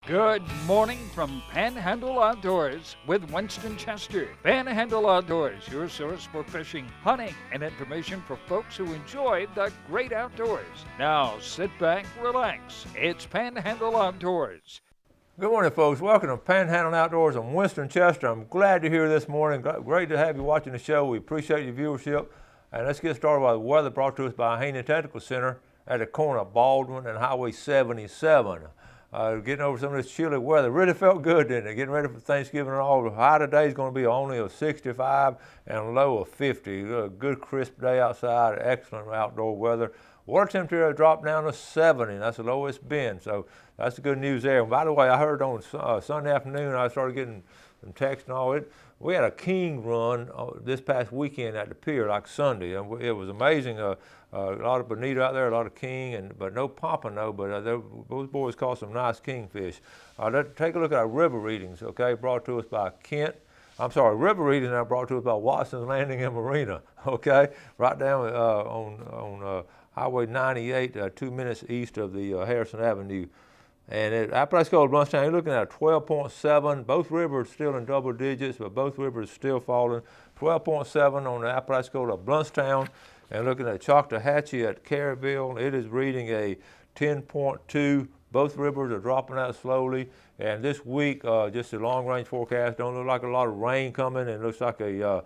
Good morning from Panhandle Outdoors with Winston Chester. Panhandle Outdoors, your source for fishing, hunting, and information for folks who enjoy the great outdoors. Now sit back, relax. It's Panhandle Outdoors. Good morning, folks. Welcome to Panhandle Outdoors. I'm Winston Chester. I'm glad you're here this morning. Great to have you watching the show. We appreciate your viewership. And let's get started with the weather brought to us by Haney Technical Center at the corner of Baldwin and Highway 77. Getting over some of this chilly weather. Really felt good, didn't it? Getting ready for Thanksgiving and all. The high today is going to be only a 65 and a low of 50. A good crisp day outside. Excellent outdoor weather. Water temperature has dropped down to 70. That's the lowest it's been. So that's the good news there. And by the way, I heard on Sunday afternoon, I started getting some text and all. We had a king run this past weekend at the pier, like Sunday, and it was amazing. A lot of bonito out there, a lot of king, but no pompano. But those boys caught some nice kingfish. Let's take a look at our river readings. Okay, brought to us by river readings are brought to us by Watson's Landing and Marina. Okay, right down on Highway 98, 2 minutes east of the Harrison Avenue. And our place called Bluntstown, you're looking at a 12.7. Both rivers still in double digits, but both rivers still falling. 12.7 on the Apalachicola of Bluntstown. And looking at Choctawhatchee at Caryville, it is reading a 10.2. Both rivers are dropping out slowly. And this week, just a long-range forecast, don't look like a lot of rain coming. It looks like a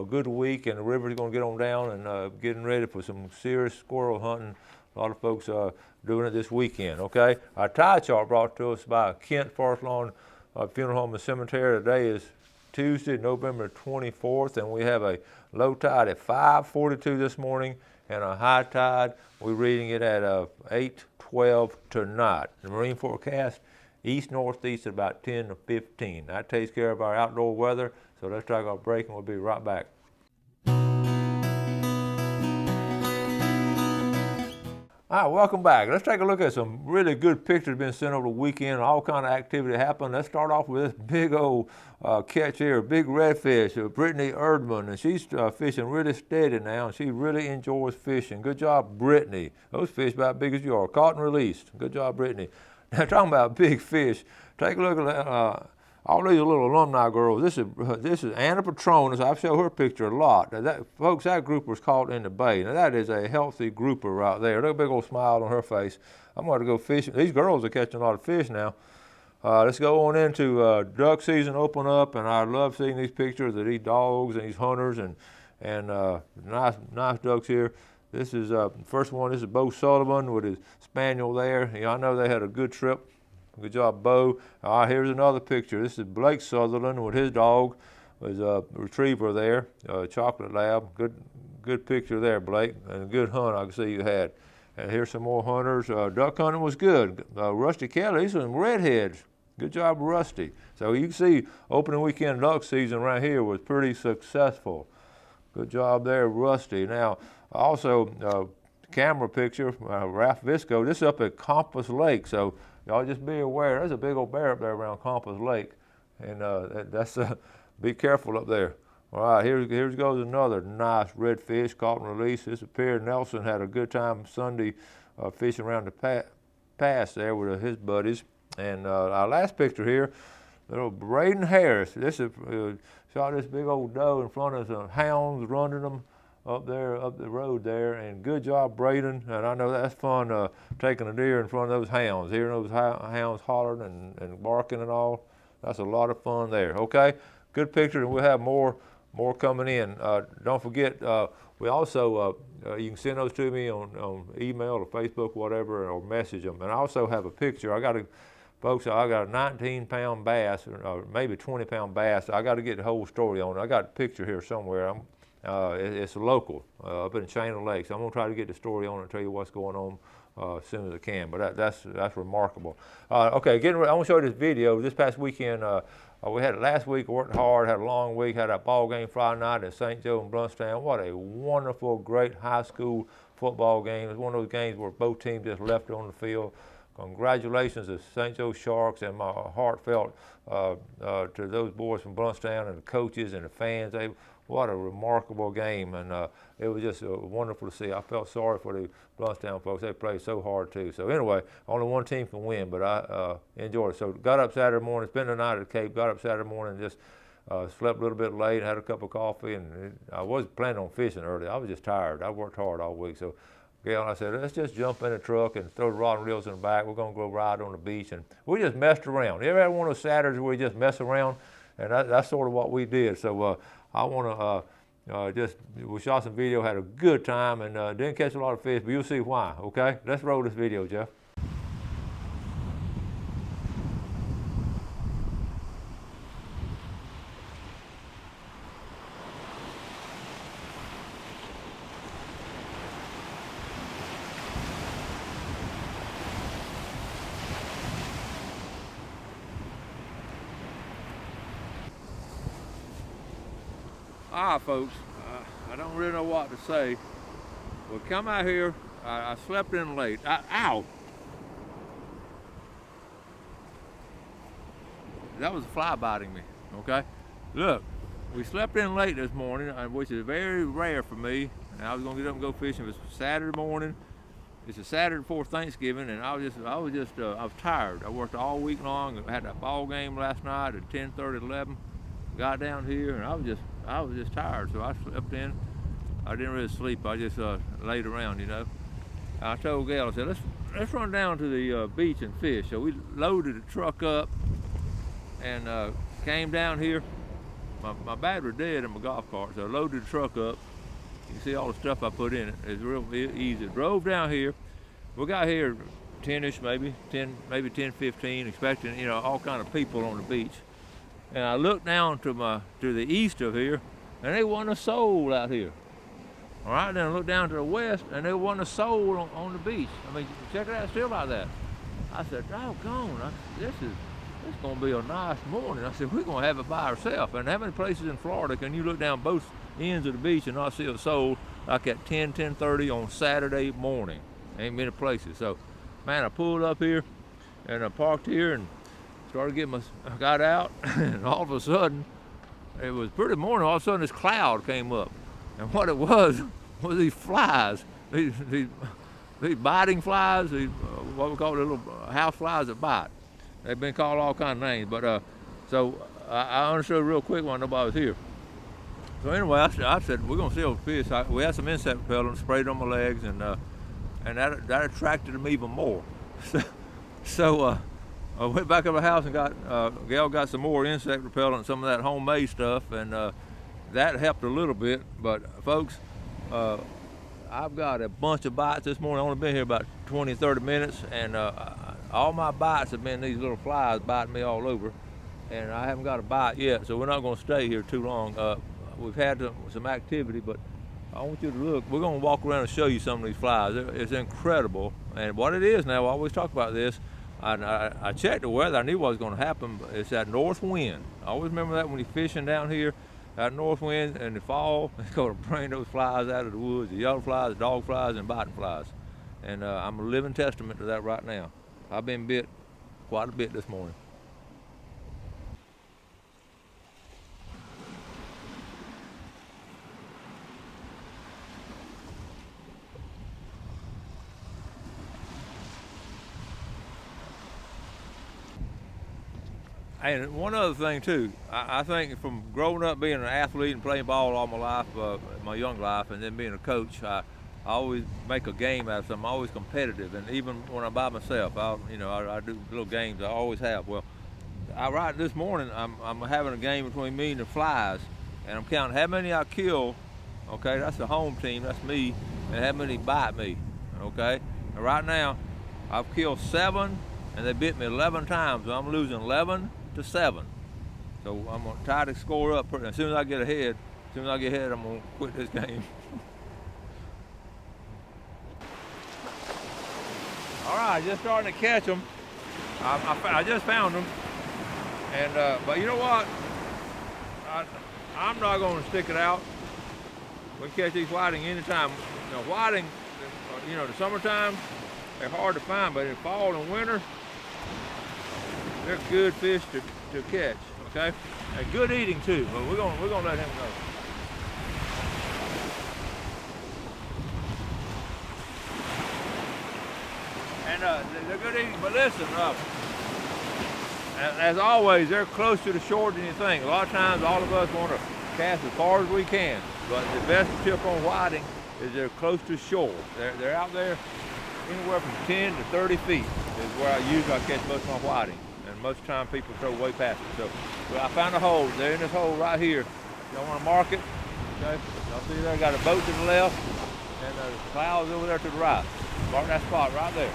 good week, and the river's going to get on down and getting ready for some serious squirrel hunting. A lot of folks are doing it this weekend, okay? Our tide chart brought to us by Kent Forest Lawn Funeral Home and Cemetery. Today is Tuesday, November 24th, and we have a low tide at 5:42 this morning, and a high tide, we're reading it at 8:12 tonight. The marine forecast, east-northeast at about 10 to 15. That takes care of our outdoor weather, so let's take our break, and we'll be right back. All right, welcome back. Let's take a look at some really good pictures being sent over the weekend. All kind of activity happened. Let's start off with this big old catch here, big redfish, Brittany Erdman, and she's fishing really steady now, and she really enjoys fishing. Good job, Brittany. Those fish about big as you are, caught and released. Good job, Brittany. Now, talking about big fish, take a look at all these little alumni girls. This is Anna Petronas. I've shown her picture a lot. Now folks, that grouper was caught in the bay. Now that is a healthy grouper right there. Look at a big old smile on her face. I'm going to go fishing. These girls are catching a lot of fish now. Let's go on into duck season open up, and I love seeing these pictures of these dogs and these hunters and nice ducks here. This is first one. This is Bo Sullivan with his spaniel there. I know they had a good trip. Good job, Bo. All right, here's another picture. This is Blake Sutherland with his dog. There's a retriever there, chocolate lab. Good picture there, Blake, and a good hunt I can see you had. And here's some more hunters. Duck hunting was good. Rusty Kelly, these are some redheads. Good job, Rusty. So you can see opening weekend duck season right here was pretty successful. Good job there, Rusty. Now, also, camera picture, Ralph Visco. This is up at Compass Lake, so y'all just be aware. There's a big old bear up there around Compass Lake, and be careful up there. All right, here goes another nice redfish caught and released. This appeared Nelson had a good time Sunday fishing around the pass there with his buddies. And our last picture here, little Braden Harris. This is shot this big old doe in front of some hounds running them up the road there, and good job, Braden. And I know that's fun taking a deer in front of those hounds, hearing those hounds hollering and barking and all. That's a lot of fun there. Okay, good picture, and we'll have more coming in. Don't forget, we also you can send those to me on email or Facebook, whatever, or message them. And I also have a picture. I got a 19-pound bass, or maybe 20-pound bass. I got to get the whole story on it. I got a picture here somewhere. It's local, up in Chain Lake. So I'm gonna try to get the story on it and tell you what's going on as soon as I can. But that's remarkable. Okay, I want to show you this video. This past weekend, we had it last week. Worked hard, had a long week. Had a ball game Friday night at St. Joe and Bluntstown. What a wonderful, great high school football game. It was one of those games where both teams just left it on the field. Of congratulations to St. Joe Sharks, and my heartfelt to those boys from Bluntstown and the coaches and the fans. What a remarkable game, and it was just wonderful to see. I felt sorry for the Bluntstown folks. They played so hard too. So anyway, only one team can win, but I enjoyed it. So got up Saturday morning, spent the night at the Cape, got up Saturday morning, and just slept a little bit late, had a cup of coffee, and I wasn't planning on fishing early. I was just tired. I worked hard all week. So Gail and I said, let's just jump in the truck and throw the rod and reels in the back. We're going to go ride on the beach. And we just messed around. You ever had one of those Saturdays where we just mess around? And that's sort of what we did. So I want to we shot some video, had a good time, and didn't catch a lot of fish, but you'll see why, okay? Let's roll this video, Jeff. All right, folks, I don't really know what to say. We come out here, I slept in late. Ow! That was a fly biting me, okay? Look, we slept in late this morning, which is very rare for me. And I was gonna get up and go fishing. It was Saturday morning. It's a Saturday before Thanksgiving, and I was tired. I worked all week long. I had that ball game last night at 10:30, 11. Got down here, and I was just tired, so I slept in. I didn't really sleep. I just laid around, you know. I told Gail, I said, let's run down to the beach and fish. So we loaded the truck up and came down here. My battery dead in my golf cart, so I loaded the truck up. You can see all the stuff I put in it. It's real easy. Drove down here. We got here 10-ish, maybe 10:15, expecting, you know, all kind of people on the beach. And I looked down to the east of here, and there wasn't a soul out here. All right, then I looked down to the west, and there wasn't a soul on the beach. I mean, check it out, still like that. I said, doggone, this is gonna be a nice morning. I said, we're gonna have it by ourselves. And how many places in Florida can you look down both ends of the beach and not see a soul like at 10:30 on Saturday morning? Ain't many places. So, man, I pulled up here, and I parked here, and I got out, and all of a sudden, it was pretty morning, all of a sudden this cloud came up. And what it was these flies, these biting flies, what we call the little house flies that bite. They've been called all kinds of names, but so I understood real quick when nobody was here. So anyway, I said, we're gonna see those fish. We had some insect repellent, sprayed on my legs, and that attracted them even more. So I went back up to the house and Gail got some more insect repellent, some of that homemade stuff, and that helped a little bit. But folks, I've got a bunch of bites this morning. I've only been here about 20, 30 minutes, and all my bites have been these little flies biting me all over, and I haven't got a bite yet, so we're not gonna stay here too long. We've had some activity, but I want you to look. We're gonna walk around and show you some of these flies. It's incredible, and what it is now, I always talk about this. I checked the weather. I knew what was going to happen. But it's that north wind. I always remember that when you're fishing down here. That north wind in the fall, it's going to bring those flies out of the woods, the yellow flies, the dog flies, and biting flies. And I'm a living testament to that right now. I've been bit quite a bit this morning. And one other thing too, I think from growing up being an athlete and playing ball all my life, my young life, and then being a coach, I always make a game out of something. I'm always competitive, and even when I'm by myself, I do little games. I always have. Well, right this morning, I'm having a game between me and the flies, and I'm counting how many I kill. Okay, that's the home team, that's me, and how many bite me. Okay, and right now, I've killed 7, and they bit me 11 times. So I'm losing 11-7. So I'm gonna try to score up. As soon as I get ahead, I'm gonna quit this game. All right, just starting to catch them. I just found them, and but you know what? I'm not gonna stick it out. We can catch these whiting anytime. You know, whiting, the summertime, They're hard to find, but in fall and winter, they're good fish to catch, okay? And good eating too, but we're gonna let him go. And they're good eating, but listen, as always, they're close to the shore than you think. A lot of times, all of us want to cast as far as we can, but the best tip on whiting is they're close to shore. They're out there anywhere from 10 to 30 feet is where I usually catch most of my whiting. And most of the time people throw way past it. So well, I found a hole. They're in this hole right here. Y'all want to mark it? Okay. Y'all see there? Got a boat to the left and the clouds over there to the right. Mark that spot right there.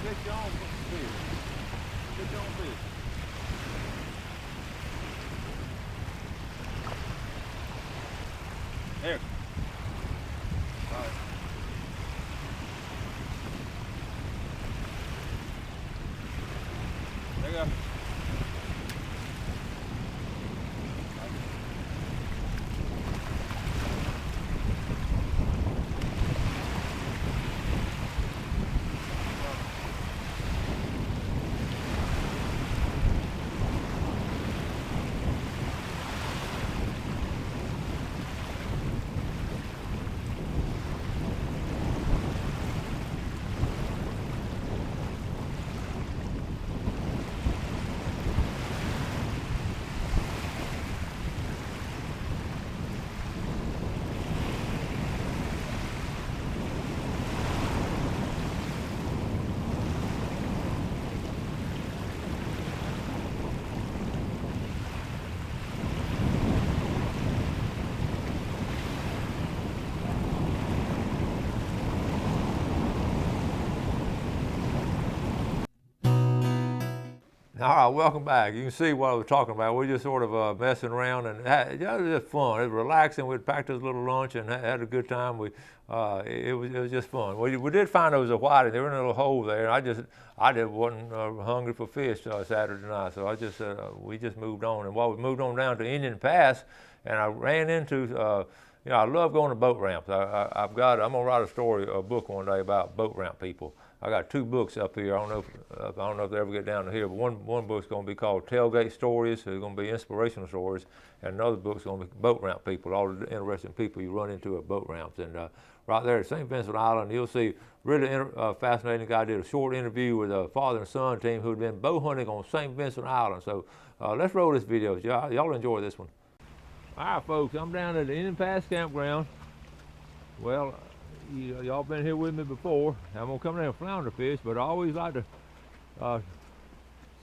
Get your own fish. Get your own fish. There. All right. There you go. All right, welcome back. You can see what I was talking about. We're just sort of messing around, and it was just fun. It was relaxing. We packed us a little lunch and had a good time. It was just fun. We did find those whiting. They were in a little hole there. I just wasn't hungry for fish Saturday night, so we just moved on. And while we moved on down to Indian Pass, and I ran into. I love going to boat ramps. I'm gonna write a book one day about boat ramp people. I got 2 books up here. I don't know if they ever get down to here, but one book's going to be called Tailgate Stories. It's going to be inspirational stories, and another book's going to be boat ramp people, all the interesting people you run into at boat ramps. And right there at St. Vincent Island, you'll see really fascinating guy. Did a short interview with a father and son team who'd been bow hunting on St. Vincent Island. So let's roll this video. Y'all enjoy this one. All right, folks, I'm down at the Indian Pass campground. Well, y'all been here with me before. I'm gonna come down and flounder fish, but I always like to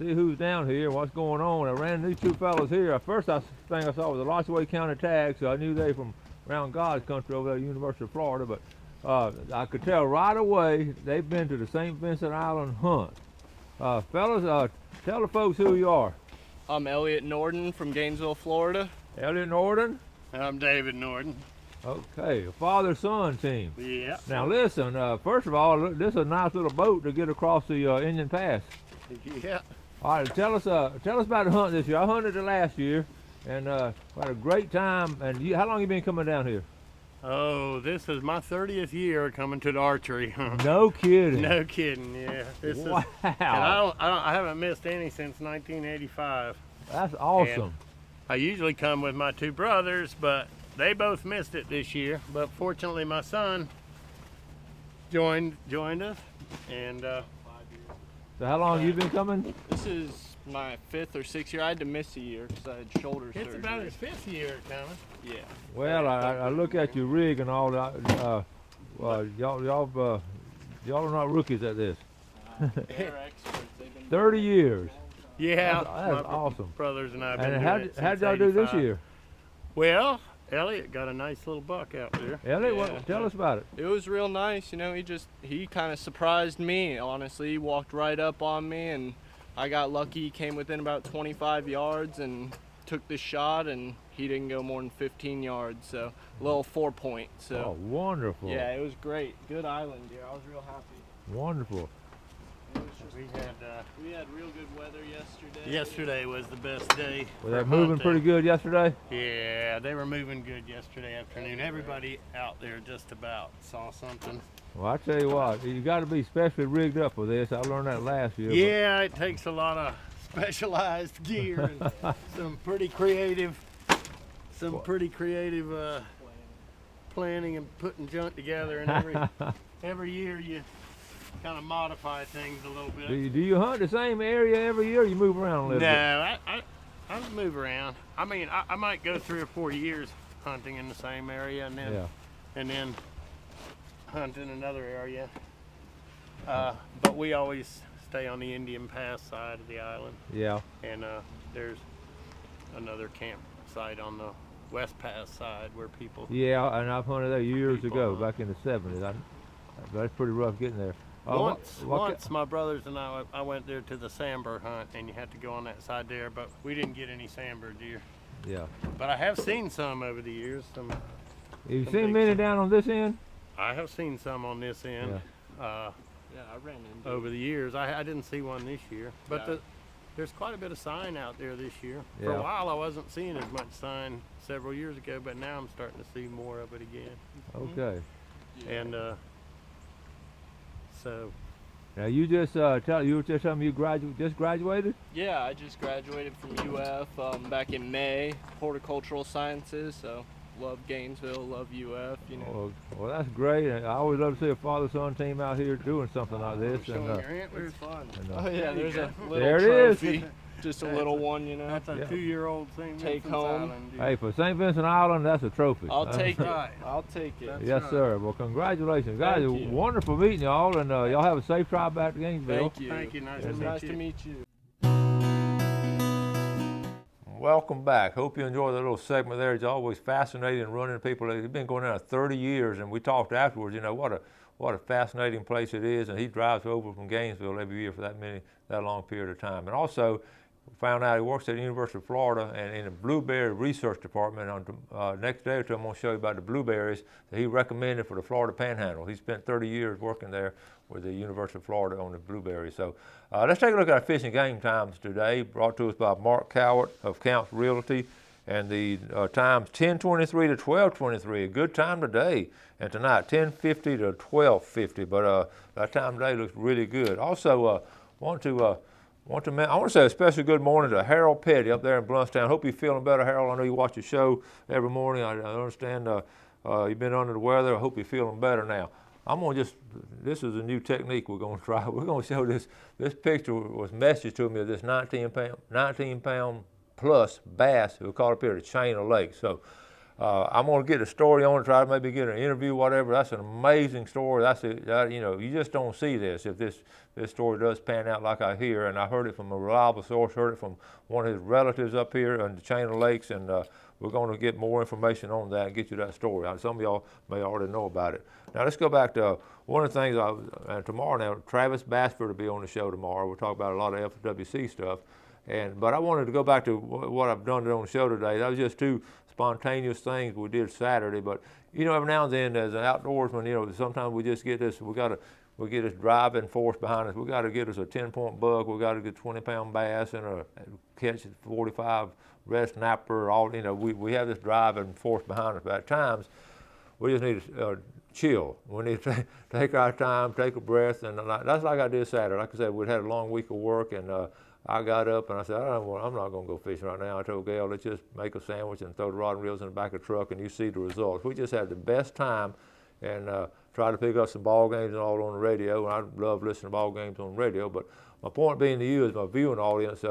see who's down here, what's going on. I ran these two fellows here. First thing I saw was the Lochaway County tag, so I knew they from around God's country over there at University of Florida, but I could tell right away they've been to the St. Vincent Island hunt. Fellas, tell the folks who you are. I'm Elliot Norden from Gainesville, Florida. Elliot Norden? I'm David Norden. Okay, a father-son team. Yeah. Now listen, first of all, this is a nice little boat to get across the Indian Pass. Yeah. All right, tell us about the hunt this year. I hunted it last year, and had a great time. And how long you been coming down here? Oh, this is my 30th year coming to the archery. No kidding. No kidding. Yeah. Wow. And I haven't missed any since 1985. That's awesome. And I usually come with my two brothers, but they both missed it this year. But fortunately, my son joined us, and. So how long you been coming? This is my 5th or 6th year. I had to miss a year because I had shoulder surgery. It's about his 5th year coming. Yeah. Well, I look at your rig and all that. Y'all are not rookies at this. They're experts. They've been 30 years. Yeah. That's awesome. Brothers and I have been And doing it how since did y'all do this 85. year? Well, Elliot got a nice little buck out there. Elliot, Yeah. tell us about it. It was real nice, you know. He kind of surprised me. Honestly, he walked right up on me, and I got lucky. He came within about 25 yards and took the shot, and he didn't go more than 15 yards. So a little 4-point. So Oh, wonderful. yeah, it was great. Good island deer. I was real happy. Wonderful. It was just, We we had real good weather yesterday. yesterday was the best day. Was for that moving hunting. pretty good yesterday? Yeah, they were moving good yesterday afternoon. Everybody out there just about saw something. Well, I tell you what, you got to be specially rigged up for this. I learned that last year. Yeah, it takes a lot of specialized gear and some pretty creative planning and putting junk together. And every year you kind of modify things a little bit. Do you hunt the same area every year, or you move around a little bit? No, I move around. I mean, I might go 3 or 4 years hunting in the same area, and then hunt in another area. But we always stay on the Indian Pass side of the island, Yeah. and there's another campsite on the West Pass side where people. Yeah, and I've hunted there years People ago, hunt. back in the 70s. That's pretty rough getting there. Once my brothers and I went there to the sandbird hunt, and you had to go on that side there, but we didn't get any sandbird deer. Yeah. But I have seen some over the years. Have you Some seen big many stuff. down on this end? I have seen some on this end. Yeah, I ran into Over the years. I didn't see one this year, but Yeah. there's quite a bit of sign out there this year. For Yeah. a while I wasn't seeing as much sign several years ago, but now I'm starting to see more of it again. Okay. And so Now you just you were just telling me you just graduated? Yeah, I just graduated from UF back in May, horticultural sciences. So love Gainesville, love UF. You know. Well, that's great. I always love to see a father-son team out here doing something like this. showing And, your antlers. fun. and, Oh yeah, there's a little There it is. trophy. Just a little one, you know. That's a Yeah. 2-year-old thing. Take home. hey, for St. Vincent Island, that's a trophy. I'll That's- take it. right. I'll take it. That's Yes, right. sir. Well, congratulations, guys. Thank you. Wonderful meeting y'all, and y'all have a safe drive back to Gainesville. Thank you. Thank you. Nice It was to meet nice you. to meet you. Welcome back. Hope you enjoyed the little segment there. It's always fascinating running people. It's been going on 30 years, and we talked afterwards. You know what a fascinating place it is, and he drives over from Gainesville every year for that long period of time. And also found out he works at the University of Florida and in the blueberry research department. On next day or two, I'm going to show you about the blueberries that he recommended for the Florida Panhandle. He spent 30 years working there with the University of Florida on the blueberries. So let's take a look at our fishing game times today, brought to us by Mark Cowart of Counts Realty. And the times 10:23 to 12:23, a good time today. And tonight 10:50 to 12:50. But that time today looks really good. Also, I want to say a special good morning to Harold Petty up there in Bluntstown. Hope you're feeling better, Harold. I know you watch the show every morning. I understand you've been under the weather. I hope you're feeling better now. This is a new technique we're going to try. We're going to show this picture was messaged to me of this 19 pound plus bass who caught up here at the chain of lakes. So I'm going to get a story on it, try to maybe get an interview, whatever. That's an amazing story. You know, you just don't see this if this story does pan out like I hear. And I heard it from a reliable source, heard it from one of his relatives up here on the chain of lakes, and we're going to get more information on that and get you that story. Some of y'all may already know about it. Now let's go back to one of the things tomorrow. Now Travis Basford will be on the show tomorrow. We'll talk about a lot of FWC stuff. But I wanted to go back to what I've done on the show today. That was just two spontaneous things we did Saturday. But you know, every now and then as an outdoorsman, you know, sometimes we just get this. We get this driving force behind us. We got to get us a 10-point buck. We got to get 20-pound bass and a catch 45 red snapper. All, you know, we have this driving force behind us. But at times, we just need to chill. We need to take our time, take a breath, and that's like I did Saturday. Like I said, we'd had a long week of work, and I got up and I said, I'm not going to go fishing right now. I told Gail, let's just make a sandwich and throw the rod and reels in the back of the truck, and you see the results. We just had the best time, and try to pick up some ball games and all on the radio. And I love listening to ball games on the radio. But my point being to you, as my viewing audience,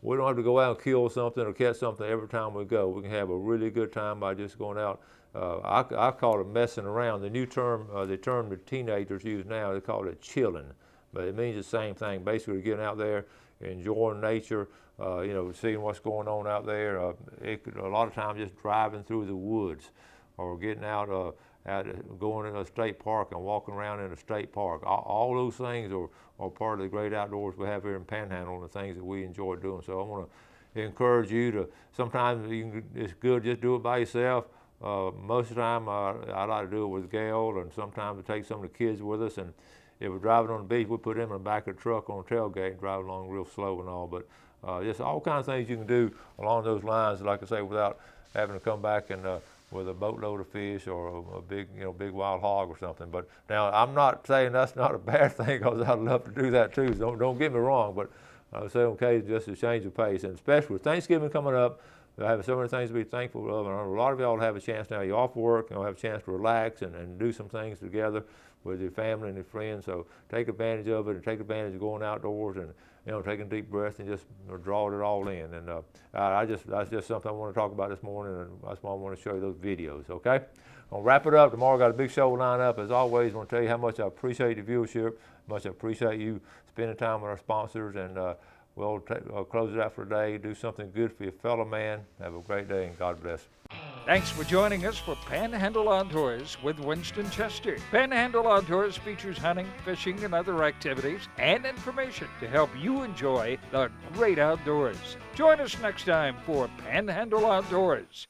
we don't have to go out and kill something or catch something every time we go. We can have a really good time by just going out. I call it messing around. The new term, the term the teenagers use now, they call it chilling. But it means the same thing, basically getting out there, enjoying nature, you know, seeing what's going on out there. A lot of times just driving through the woods or getting out, going in a state park and walking around in a state park. All those things are part of the great outdoors we have here in Panhandle and the things that we enjoy doing. So I want to encourage you to, sometimes it's good just do it by yourself. Most of the time I like to do it with Gail, and sometimes we take some of the kids with us. And if we're driving on the beach, we put them in the back of the truck on the tailgate and drive along real slow and all. But just all kinds of things you can do along those lines, like I say, without having to come back and with a boatload of fish or a big, you know, big wild hog or something. But now I'm not saying that's not a bad thing, because I'd love to do that too. So don't get me wrong, but I would say okay, just a change of pace, and especially with Thanksgiving coming up. I have so many things to be thankful of, and a lot of y'all have a chance now. You're off work, and you'll have a chance to relax and do some things together with your family and your friends. So take advantage of it, and take advantage of going outdoors, and you know, taking a deep breath and just drawing it all in. And that's just something I want to talk about this morning, and that's why I want to show you those videos. Okay, I'll wrap it up. Tomorrow got a big show lined up. As always, I want to tell you how much I appreciate the viewership, how much I appreciate you spending time with our sponsors, and we'll close it out for today. Do something good for your fellow man. Have a great day, and God bless. Thanks for joining us for Panhandle Outdoors with Winston Chester. Panhandle Outdoors features hunting, fishing, and other activities and information to help you enjoy the great outdoors. Join us next time for Panhandle Outdoors.